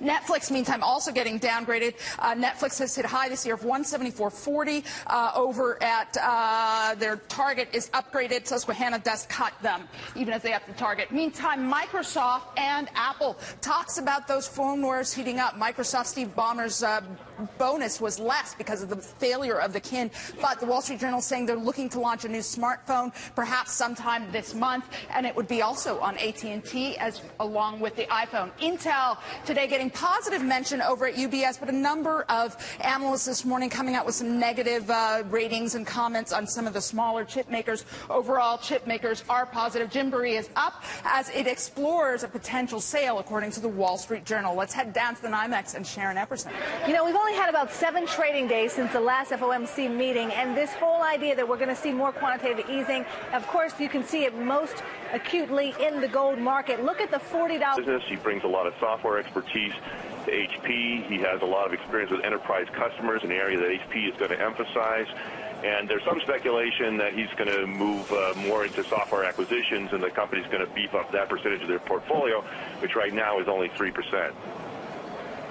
Netflix, meantime, also getting downgraded. Netflix has hit high this year of 174.40 over at their target is upgraded. Susquehanna does cut them, even as they up the target. Meantime, Microsoft and Apple talks about those phone wars heating up. Microsoft Steve Ballmer's bonus was less because of the failure of the Kin, but the Wall Street Journal saying they're looking to launch a new smartphone perhaps sometime this month, and it would be also on AT&T as along with the iPhone. Intel today getting positive mention over at UBS, but a number of analysts this morning coming out with some negative ratings and comments on some of the smaller chip makers. Overall, chip makers are positive. Gymboree is up as it explores a potential sale, according to the Wall Street Journal. Let's head down to the NYMEX and Sharon Epperson. You know, we've only had about 7 trading days since the last FOMC meeting, and this whole idea that we're going to see more quantitative easing, of course, you can see it most acutely in the gold market. Look at the $40. Business. He brings a lot of software expertise to HP. He has a lot of experience with enterprise customers, an area that HP is going to emphasize. And there's some speculation that he's going to move more into software acquisitions, and the company's going to beef up that percentage of their portfolio, which right now is only 3%.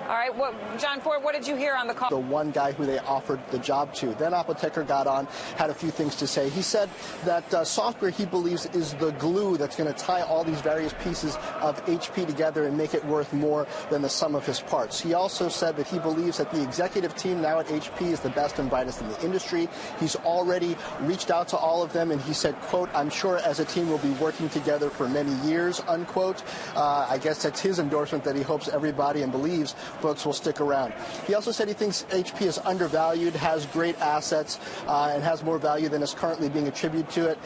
All right, John Ford, what did you hear on the call? The one guy who they offered the job to. Then Apotheker got on, had a few things to say. He said that software, he believes, is the glue that's going to tie all these various pieces of HP together and make it worth more than the sum of his parts. He also said that he believes that the executive team now at HP is the best and brightest in the industry. He's already reached out to all of them, and he said, quote, "I'm sure as a team we'll be working together for many years," unquote. I guess that's his endorsement that he hopes everybody and believes folks will stick around. He also said he thinks HP is undervalued, has great assets, and has more value than is currently being attributed to it.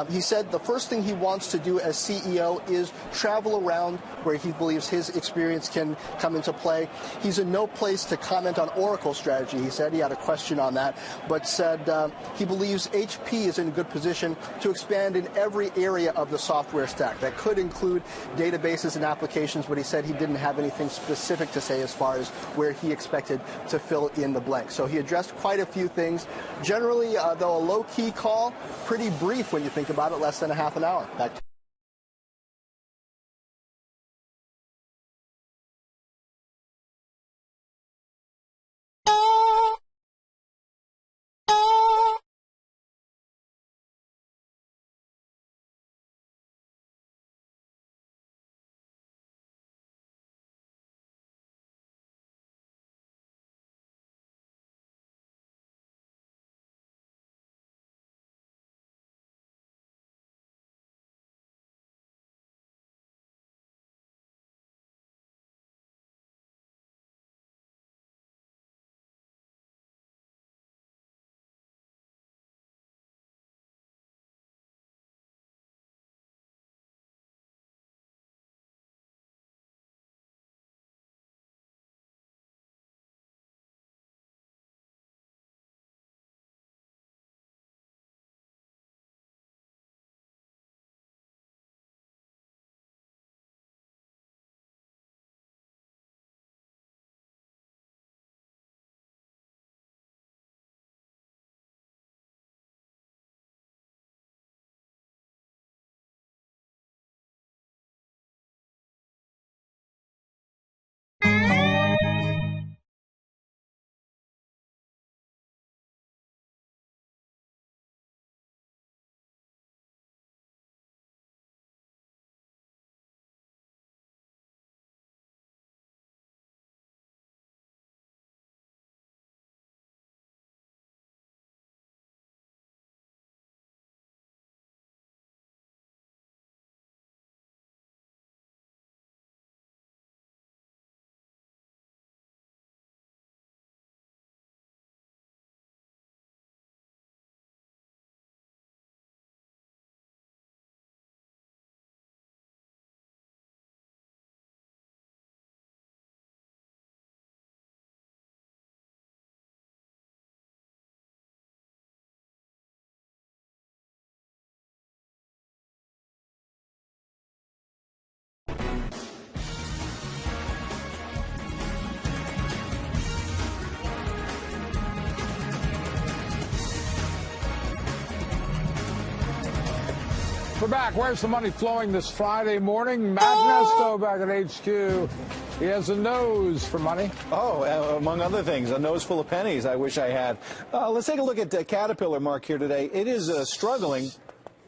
He said the first thing he wants to do as CEO is travel around where he believes his experience can come into play. He's in no place to comment on Oracle's strategy. He said he had a question on that, but said he believes HP is in a good position to expand in every area of the software stack. That could include databases and applications, but he said he didn't have anything specific to say as far as where he expected to fill in the blank. So he addressed quite a few things. Generally, though, a low-key call, pretty brief when you think about it, less than a half an hour. Back to We're back. Where's the money flowing this Friday morning? Matt Nesto back at HQ. He has a nose for money. Oh, among other things, a nose full of pennies I wish I had. Let's take a look at Caterpillar, Mark, here today. It is struggling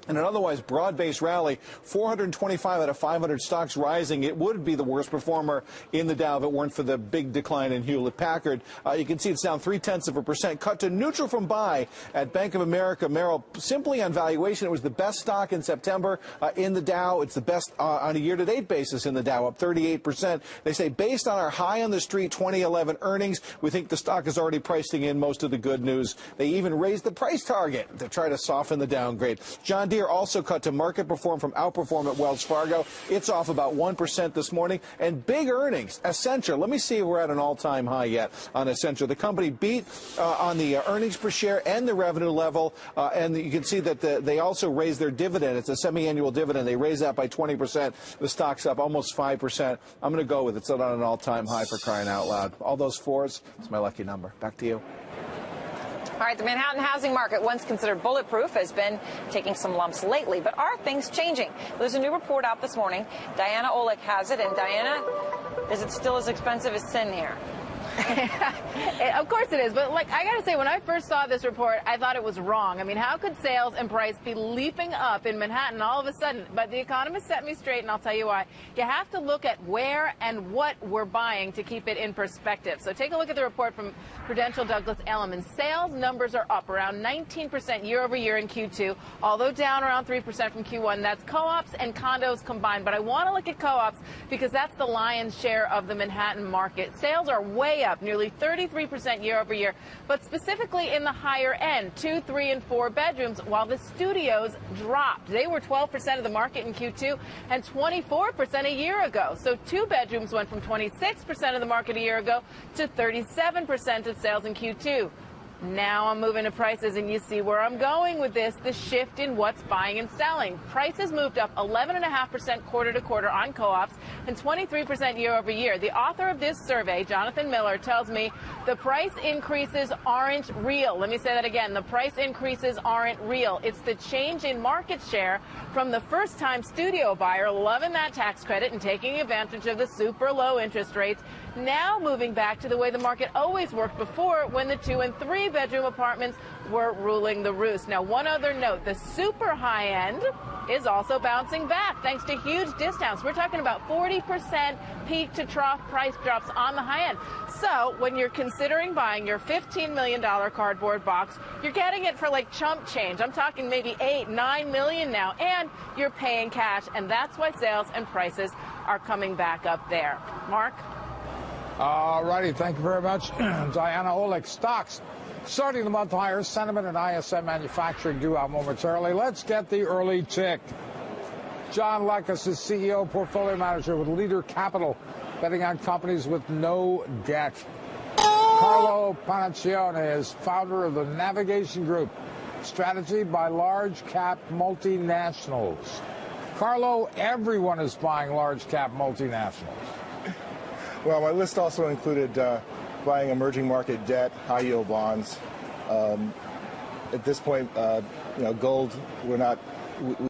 in an otherwise broad-based rally. 425 out of 500 stocks rising. It would be the worst performer in the Dow if it weren't for the big decline in Hewlett-Packard. You can see it's down 0.3%, cut to neutral from buy at Bank of America Merrill. Simply on valuation, it was the best stock in September in the Dow. It's the best on a year-to-date basis in the Dow, up 38%. They say based on our high on the street 2011 earnings, we think the stock is already pricing in most of the good news. They even raised the price target to try to soften the downgrade. John Deere also cut to market perform from outperform at Wells Fargo. It's off about 1% this morning. And big earnings, Essentia. Let me see if we're at an all-time high yet on Essentia. The company beat on the earnings per share and the revenue level. And you can see that they also raised their dividend. It's a semi-annual dividend. They raised that by 20%. The stock's up almost 5%. I'm going to go with it. It's on an all-time high for crying out loud. All those fours, it's my lucky number. Back to you. All right, the Manhattan housing market, once considered bulletproof, has been taking some lumps lately. But are things changing? There's a new report out this morning. Diana Olick has it. And Diana, is it still as expensive as sin here? Of course it is, but like I gotta say, when I first saw this report, I thought it was wrong. I mean, how could sales and price be leaping up in Manhattan all of a sudden? But the economist set me straight, and I'll tell you why. You have to look at where and what we're buying to keep it in perspective. So take a look at the report from Prudential Douglas Elliman. Sales numbers are up around 19% year over year in Q2, although down around 3% from Q1. That's co-ops and condos combined. But I want to look at co-ops because that's the lion's share of the Manhattan market. Sales are way up, nearly 33% year over year, but specifically in the higher end, 2, 3, and 4 bedrooms, while the studios dropped. They were 12% of the market in Q2 and 24% a year ago. So 2 bedrooms went from 26% of the market a year ago to 37% of sales in Q2. Now I'm moving to prices, and you see where I'm going with this, the shift in what's buying and selling. Prices moved up 11.5% quarter to quarter on co-ops and 23% year over year. The author of this survey, Jonathan Miller, tells me the price increases aren't real. Let me say that again. The price increases aren't real. It's the change in market share from the first-time studio buyer loving that tax credit and taking advantage of the super low interest rates, now moving back to the way the market always worked before, when the 2 and 3 bedroom apartments were ruling the roost. Now, one other note, the super high end is also bouncing back thanks to huge discounts. We're talking about 40% peak to trough price drops on the high end. So when you're considering buying your $15 million cardboard box, you're getting it for like chump change. I'm talking maybe 8, 9 million now, and you're paying cash. And that's why sales and prices are coming back up there. Mark? All righty. Thank you very much, Diana Olick. Stocks starting the month higher. Sentiment and ISM manufacturing due out momentarily. Let's get the early tick. John Lekkas is CEO, portfolio manager with Leader Capital, betting on companies with no debt. Carlo Panacione is founder of the Navigation Group, strategy by large cap multinationals. Carlo, everyone is buying large cap multinationals. Well, my list also included buying emerging market debt, high yield bonds. At this point, gold, we're not.